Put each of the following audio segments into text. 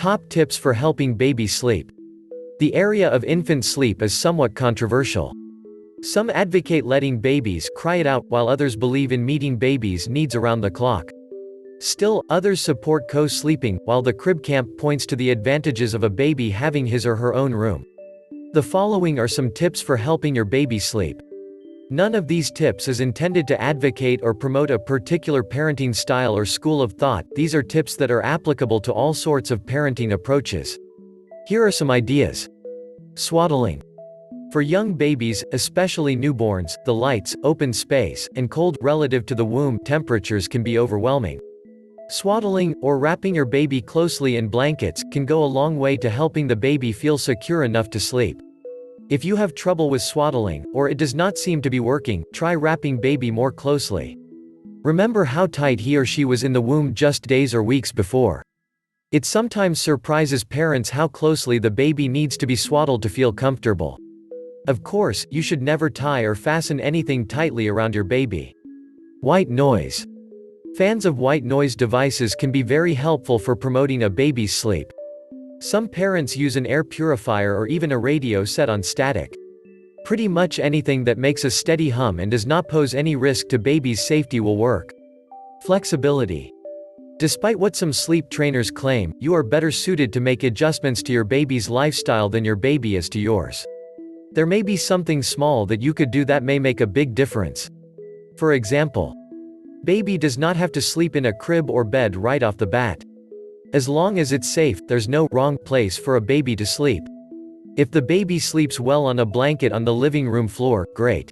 Top tips for helping baby sleep. The area of infant sleep is somewhat controversial. Some advocate letting babies cry it out, while others believe in meeting babies' needs around the clock. Still, others support co-sleeping, while the crib camp points to the advantages of a baby having his or her own room. The following are some tips for helping your baby sleep. None of these tips is intended to advocate or promote a particular parenting style or school of thought. These are tips that are applicable to all sorts of parenting approaches. Here are some ideas. Swaddling. For young babies, especially newborns, the lights, open space, and cold, relative to the womb temperatures can be overwhelming. Swaddling, or wrapping your baby closely in blankets, can go a long way to helping the baby feel secure enough to sleep. If you have trouble with swaddling, or it does not seem to be working, try wrapping baby more closely. Remember how tight he or she was in the womb just days or weeks before. It sometimes surprises parents how closely the baby needs to be swaddled to feel comfortable. Of course, you should never tie or fasten anything tightly around your baby. White noise. Fans of white noise devices can be very helpful for promoting a baby's sleep. Some parents use an air purifier or even a radio set on static. Pretty much anything that makes a steady hum and does not pose any risk to baby's safety will work. Flexibility. Despite what some sleep trainers claim, you are better suited to make adjustments to your baby's lifestyle than your baby is to yours. There may be something small that you could do that may make a big difference. For example, baby does not have to sleep in a crib or bed right off the bat. As long as it's safe, there's no wrong place for a baby to sleep. If the baby sleeps well on a blanket on the living room floor, great.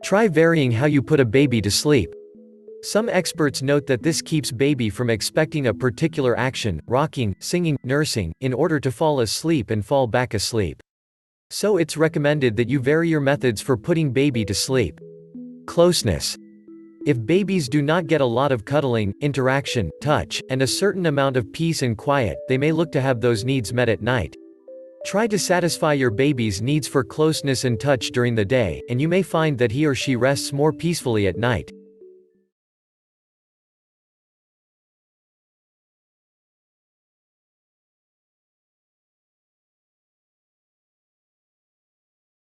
Try varying how you put a baby to sleep. Some experts note that this keeps baby from expecting a particular action, rocking, singing, nursing, in order to fall asleep and fall back asleep. So it's recommended that you vary your methods for putting baby to sleep. Closeness. If babies do not get a lot of cuddling, interaction, touch, and a certain amount of peace and quiet, they may look to have those needs met at night. Try to satisfy your baby's needs for closeness and touch during the day, and you may find that he or she rests more peacefully at night.